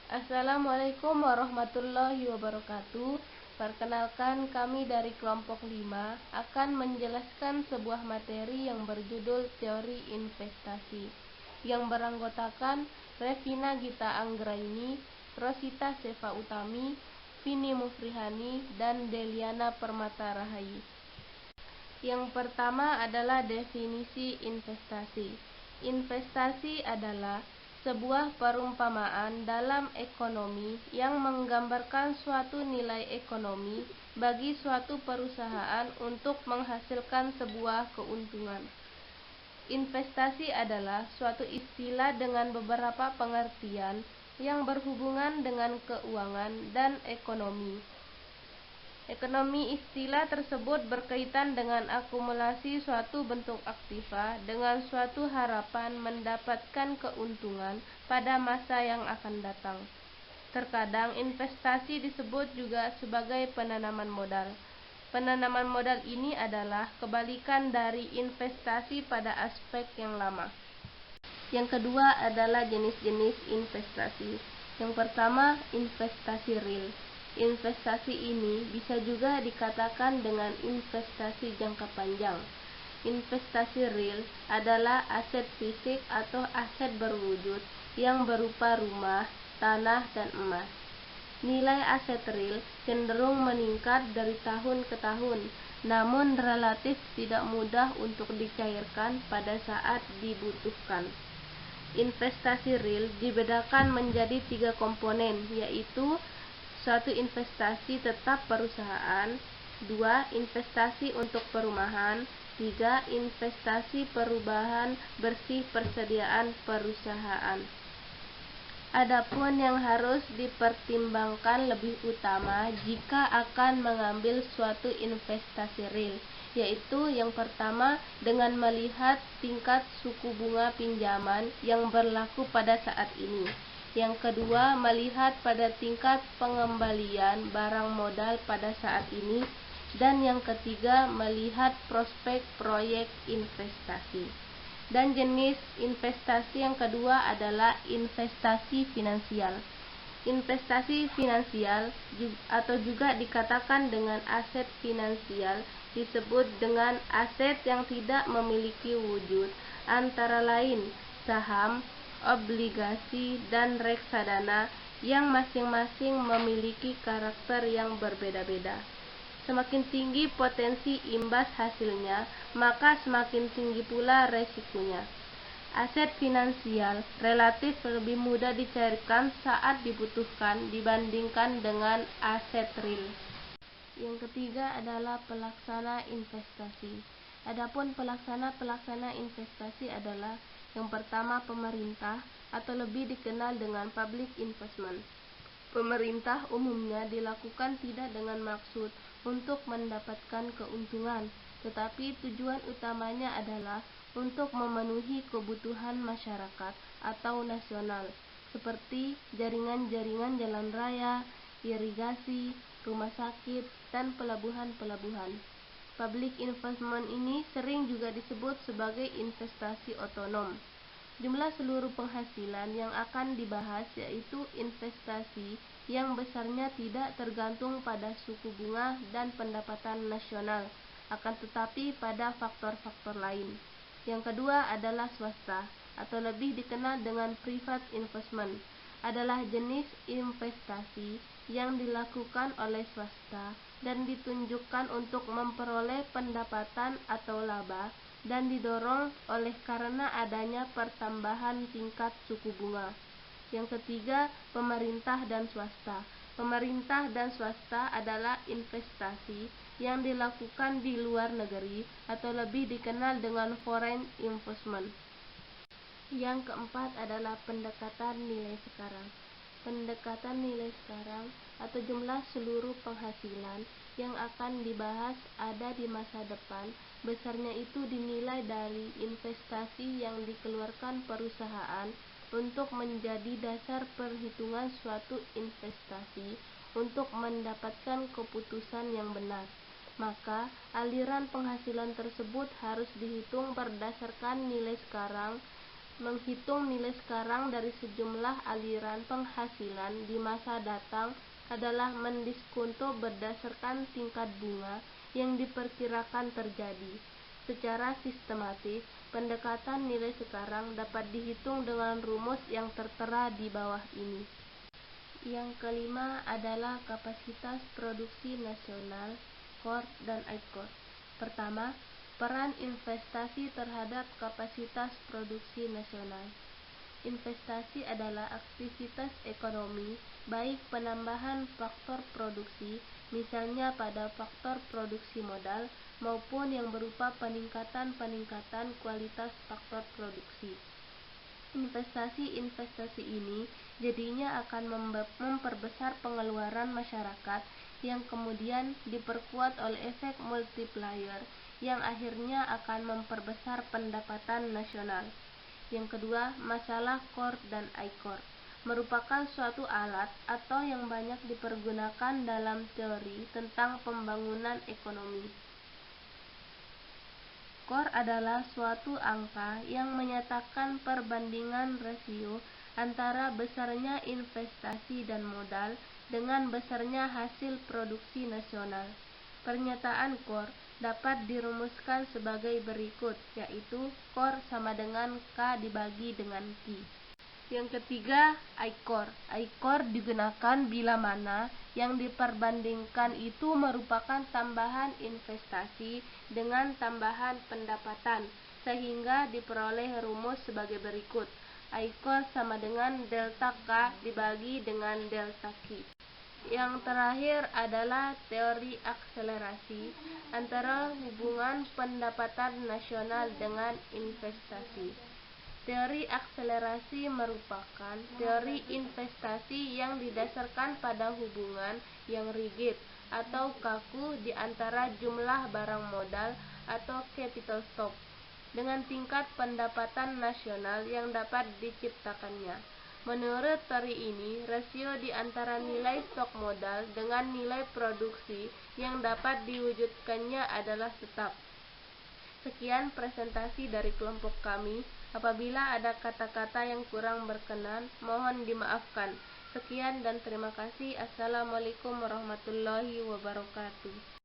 Assalamualaikum warahmatullahi wabarakatuh. Perkenalkan, kami dari kelompok 5 akan menjelaskan sebuah materi yang berjudul Teori Investasi, yang beranggotakan Revina Gita Anggraini, Rosita Seva Utami, Vini Mufrihani, dan Deliana Permata Rahayu. Yang pertama adalah definisi investasi. Investasi adalah sebuah perumpamaan dalam ekonomi yang menggambarkan suatu nilai ekonomi bagi suatu perusahaan untuk menghasilkan sebuah keuntungan. Investasi adalah suatu istilah dengan beberapa pengertian yang berhubungan dengan keuangan dan ekonomi. Istilah tersebut berkaitan dengan akumulasi suatu bentuk aktiva dengan suatu harapan mendapatkan keuntungan pada masa yang akan datang. Terkadang investasi disebut juga sebagai penanaman modal. Penanaman modal ini adalah kebalikan dari investasi pada aspek yang lama. Yang kedua adalah jenis-jenis investasi. Yang pertama, investasi real. Investasi ini bisa juga dikatakan dengan investasi jangka panjang. Investasi real adalah aset fisik atau aset berwujud yang berupa rumah, tanah, dan emas. Nilai aset real cenderung meningkat dari tahun ke tahun, namun relatif tidak mudah untuk dicairkan pada saat dibutuhkan. Investasi real dibedakan menjadi 3 komponen, yaitu 1. Investasi tetap perusahaan, 2. Investasi untuk perumahan, 3. Investasi perubahan bersih persediaan perusahaan. Adapun yang harus dipertimbangkan lebih utama jika akan mengambil suatu investasi real, yaitu yang pertama dengan melihat tingkat suku bunga pinjaman yang berlaku pada saat ini. Yang kedua, melihat pada tingkat pengembalian barang modal pada saat ini. Dan yang ketiga, melihat prospek proyek investasi. Dan jenis investasi yang kedua adalah investasi finansial. Investasi finansial atau juga dikatakan dengan aset finansial disebut dengan aset yang tidak memiliki wujud, antara lain saham, obligasi, dan reksadana yang masing-masing memiliki karakter yang berbeda-beda. Semakin tinggi potensi imbas hasilnya, maka semakin tinggi pula resikonya. Aset finansial relatif lebih mudah dicairkan saat dibutuhkan dibandingkan dengan aset real. Yang ketiga adalah pelaksana investasi. Adapun pelaksana investasi adalah yang pertama, pemerintah atau lebih dikenal dengan public investment. Pemerintah umumnya dilakukan tidak dengan maksud untuk mendapatkan keuntungan, tetapi tujuan utamanya adalah untuk memenuhi kebutuhan masyarakat atau nasional, seperti jaringan-jaringan jalan raya, irigasi, rumah sakit, dan pelabuhan-pelabuhan. Public investment ini sering juga disebut sebagai investasi otonom. Jumlah seluruh penghasilan yang akan dibahas yaitu investasi yang besarnya tidak tergantung pada suku bunga dan pendapatan nasional, akan tetapi pada faktor-faktor lain. Yang kedua adalah swasta, atau lebih dikenal dengan private investment, adalah jenis investasi yang dilakukan oleh swasta dan ditunjukkan untuk memperoleh pendapatan atau laba dan didorong oleh karena adanya pertambahan tingkat suku bunga. Yang ketiga, pemerintah dan swasta. Pemerintah dan swasta adalah investasi yang dilakukan di luar negeri atau lebih dikenal dengan foreign investment. Yang keempat adalah pendekatan nilai sekarang. Pendekatan nilai sekarang atau jumlah seluruh penghasilan yang akan dibahas ada di masa depan, besarnya itu dinilai dari investasi yang dikeluarkan perusahaan untuk menjadi dasar perhitungan suatu investasi untuk mendapatkan keputusan yang benar. Maka aliran penghasilan tersebut harus dihitung berdasarkan nilai sekarang Menghitung nilai sekarang dari sejumlah aliran penghasilan di masa datang adalah mendiskonto berdasarkan tingkat bunga yang diperkirakan terjadi. Secara sistematis, pendekatan nilai sekarang dapat dihitung dengan rumus yang tertera di bawah ini. Yang kelima adalah kapasitas produksi nasional, KOR dan IKOR. Pertama, peran investasi terhadap kapasitas produksi nasional. Investasi adalah aktivitas ekonomi, baik penambahan faktor produksi, misalnya pada faktor produksi modal, maupun yang berupa peningkatan kualitas faktor produksi. Investasi ini jadinya akan memperbesar pengeluaran masyarakat yang kemudian diperkuat oleh efek multiplier yang akhirnya akan memperbesar pendapatan nasional. Yang kedua, masalah KOR dan IKOR merupakan suatu alat atau yang banyak dipergunakan dalam teori tentang pembangunan ekonomi. KOR adalah suatu angka yang menyatakan perbandingan rasio antara besarnya investasi dan modal dengan besarnya hasil produksi nasional. Pernyataan KOR dapat dirumuskan sebagai berikut, yaitu KOR sama dengan K dibagi dengan Q. Yang ketiga, IKOR. IKOR digunakan bila mana yang diperbandingkan itu merupakan tambahan investasi dengan tambahan pendapatan, sehingga diperoleh rumus sebagai berikut. IKOR sama dengan delta K dibagi dengan delta Q. Yang terakhir adalah teori akselerasi antara hubungan pendapatan nasional dengan investasi. Teori akselerasi merupakan teori investasi yang didasarkan pada hubungan yang rigid atau kaku di antara jumlah barang modal atau capital stock dengan tingkat pendapatan nasional yang dapat diciptakannya. Menurut teori ini, rasio di antara nilai stok modal dengan nilai produksi yang dapat diwujudkannya adalah tetap. Sekian presentasi dari kelompok kami. Apabila ada kata-kata yang kurang berkenan, mohon dimaafkan. Sekian dan terima kasih. Assalamualaikum warahmatullahi wabarakatuh.